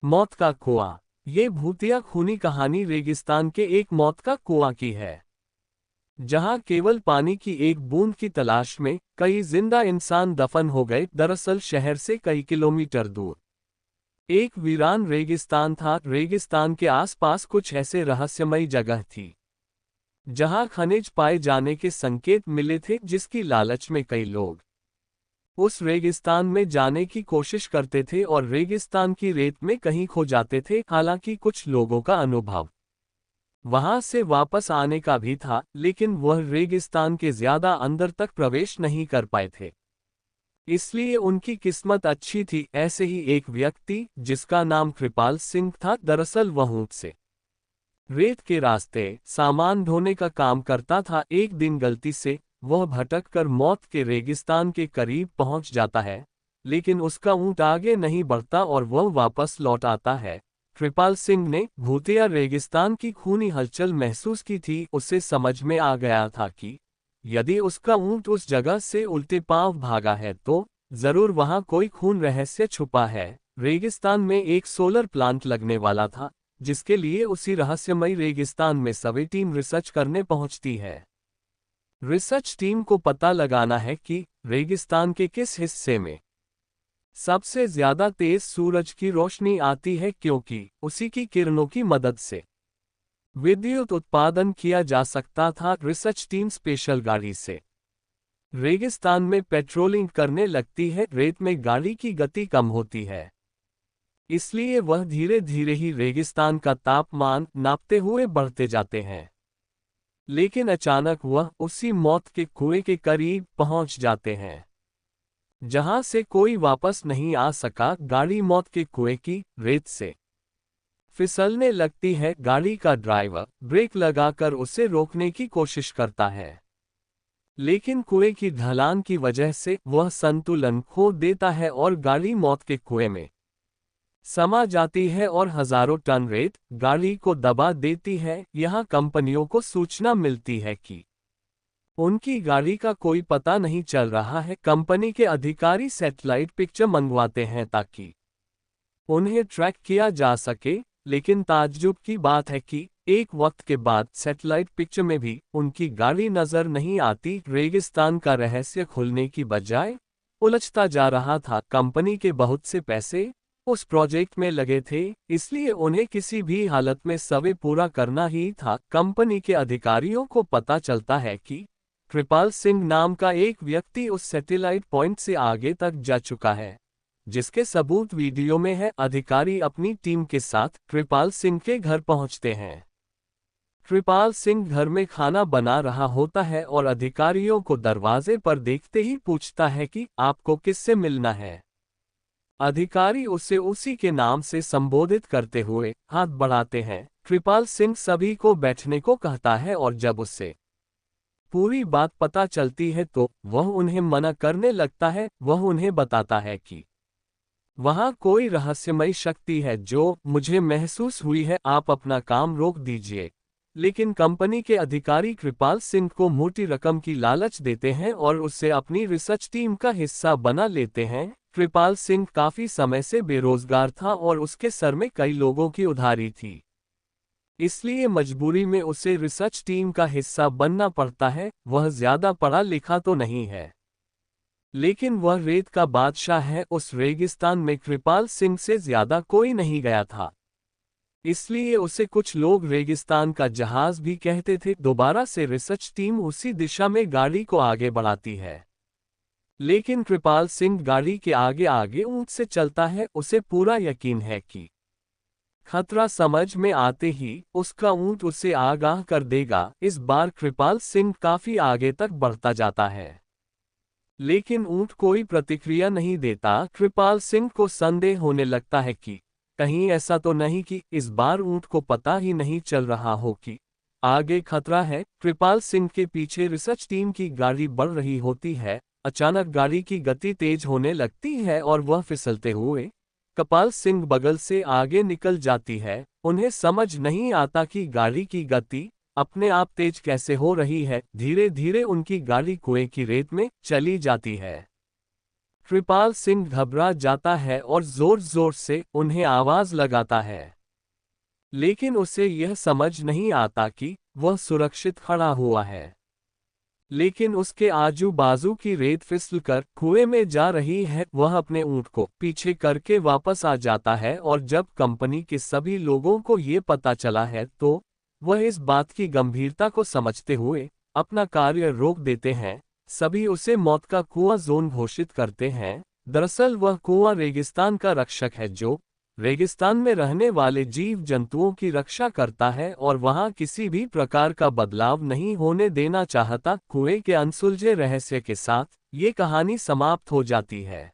मौत का कुआं। ये भूतिया खूनी कहानी रेगिस्तान के एक मौत का कुआं की है, जहां केवल पानी की एक बूंद की तलाश में कई जिंदा इंसान दफन हो गए। दरअसल शहर से कई किलोमीटर दूर एक वीरान रेगिस्तान था। रेगिस्तान के आसपास कुछ ऐसे रहस्यमयी जगह थी जहां खनिज पाए जाने के संकेत मिले थे, जिसकी लालच में कई लोग उस रेगिस्तान में जाने की कोशिश करते थे और रेगिस्तान की रेत में कहीं खो जाते थे। हालांकि कुछ लोगों का अनुभव वहां से वापस आने का भी था, लेकिन वह रेगिस्तान के ज्यादा अंदर तक प्रवेश नहीं कर पाए थे, इसलिए उनकी किस्मत अच्छी थी। ऐसे ही एक व्यक्ति जिसका नाम कृपाल सिंह था, दरअसल वह ऊंट से रेत के रास्ते सामान ढोने का काम करता था। एक दिन गलती से वह भटक कर मौत के रेगिस्तान के करीब पहुंच जाता है, लेकिन उसका ऊंट आगे नहीं बढ़ता और वह वापस लौट आता है। कृपाल सिंह ने भूतिया रेगिस्तान की खूनी हलचल महसूस की थी। उसे समझ में आ गया था कि यदि उसका ऊंट उस जगह से उल्टे पांव भागा है तो जरूर वहां कोई खून रहस्य छुपा है। रेगिस्तान में एक सोलर प्लांट लगने वाला था, जिसके लिए उसी रहस्यमयी रेगिस्तान में सभी टीम रिसर्च करने पहुंचती है। रिसर्च टीम को पता लगाना है कि रेगिस्तान के किस हिस्से में सबसे ज्यादा तेज सूरज की रोशनी आती है, क्योंकि उसी की किरणों की मदद से विद्युत उत्पादन किया जा सकता था। रिसर्च टीम स्पेशल गाड़ी से रेगिस्तान में पेट्रोलिंग करने लगती है। रेत में गाड़ी की गति कम होती है, इसलिए वह धीरे धीरे ही रेगिस्तान का तापमान नापते हुए बढ़ते जाते हैं। लेकिन अचानक वह उसी मौत के कुएं के करीब पहुंच जाते हैं, जहां से कोई वापस नहीं आ सका। गाड़ी मौत के कुएं की रेत से फिसलने लगती है। गाड़ी का ड्राइवर ब्रेक लगाकर उसे रोकने की कोशिश करता है, लेकिन कुएं की ढलान की वजह से वह संतुलन खो देता है और गाड़ी मौत के कुएं में समा जाती है और हजारों टन रेत गाड़ी को दबा देती है। यहाँ कंपनियों को सूचना मिलती है कि उनकी गाड़ी का कोई पता नहीं चल रहा है। कंपनी के अधिकारी सैटेलाइट पिक्चर मंगवाते हैं ताकि उन्हें ट्रैक किया जा सके, लेकिन ताज्जुब की बात है कि एक वक्त के बाद सैटेलाइट पिक्चर में भी उनकी गाड़ी नजर नहीं आती। रेगिस्तान का रहस्य खुलने की बजाय उलझता जा रहा था। कंपनी के बहुत से पैसे उस प्रोजेक्ट में लगे थे, इसलिए उन्हें किसी भी हालत में सर्वे पूरा करना ही था। कंपनी के अधिकारियों को पता चलता है कि कृपाल सिंह नाम का एक व्यक्ति उस सैटेलाइट पॉइंट से आगे तक जा चुका है, जिसके सबूत वीडियो में है। अधिकारी अपनी टीम के साथ कृपाल सिंह के घर पहुंचते हैं। कृपाल सिंह घर में खाना बना रहा होता है और अधिकारियों को दरवाजे पर देखते ही पूछता है कि आपको किससे मिलना है। अधिकारी उसे उसी के नाम से संबोधित करते हुए हाथ बढ़ाते हैं। कृपाल सिंह सभी को बैठने को कहता है और जब उससे पूरी बात पता चलती है तो वह उन्हें मना करने लगता है। वह उन्हें बताता है कि वहां कोई रहस्यमयी शक्ति है जो मुझे महसूस हुई है, आप अपना काम रोक दीजिए। लेकिन कंपनी के अधिकारी कृपाल सिंह को मोटी रकम की लालच देते हैं और उससे अपनी रिसर्च टीम का हिस्सा बना लेते हैं। कृपाल सिंह काफी समय से बेरोजगार था और उसके सर में कई लोगों की उधारी थी, इसलिए मजबूरी में उसे रिसर्च टीम का हिस्सा बनना पड़ता है। वह ज्यादा पढ़ा लिखा तो नहीं है, लेकिन वह रेत का बादशाह है। उस रेगिस्तान में कृपाल सिंह से ज्यादा कोई नहीं गया था, इसलिए उसे कुछ लोग रेगिस्तान का जहाज भी कहते थे। दोबारा से रिसर्च टीम उसी दिशा में गाड़ी को आगे बढ़ाती है, लेकिन कृपाल सिंह गाड़ी के आगे आगे ऊंट से चलता है। उसे पूरा यकीन है कि खतरा समझ में आते ही उसका ऊंट उसे आगाह कर देगा। इस बार कृपाल सिंह काफी आगे तक बढ़ता जाता है, लेकिन ऊंट कोई प्रतिक्रिया नहीं देता। कृपाल सिंह को संदेह होने लगता है कि कहीं ऐसा तो नहीं कि इस बार ऊंट को पता ही नहीं चल रहा हो कि आगे खतरा है। कृपाल सिंह के पीछे रिसर्च टीम की गाड़ी बढ़ रही होती है। अचानक गाड़ी की गति तेज होने लगती है और वह फिसलते हुए कृपाल सिंह बगल से आगे निकल जाती है। उन्हें समझ नहीं आता कि गाड़ी की गति अपने आप तेज कैसे हो रही है। धीरे धीरे उनकी गाड़ी कुएं की रेत में चली जाती है। कृपाल सिंह घबरा जाता है और जोर जोर से उन्हें आवाज लगाता है, लेकिन उसे यह समझ नहीं आता कि वह सुरक्षित खड़ा हुआ है। लेकिन उसके आजू बाजू की रेत फिसलकर कुएं में जा रही है। वह अपने ऊंट को पीछे करके वापस आ जाता है और जब कंपनी के सभी लोगों को ये पता चला है तो वह इस बात की गंभीरता को समझते हुए अपना कार्य रोक देते हैं। सभी उसे मौत का कुआं जोन घोषित करते हैं। दरअसल वह कुआं रेगिस्तान का रक्षक है जो रेगिस्तान में रहने वाले जीव जंतुओं की रक्षा करता है और वहां किसी भी प्रकार का बदलाव नहीं होने देना चाहता। कुएं के अनसुलझे रहस्य के साथ ये कहानी समाप्त हो जाती है।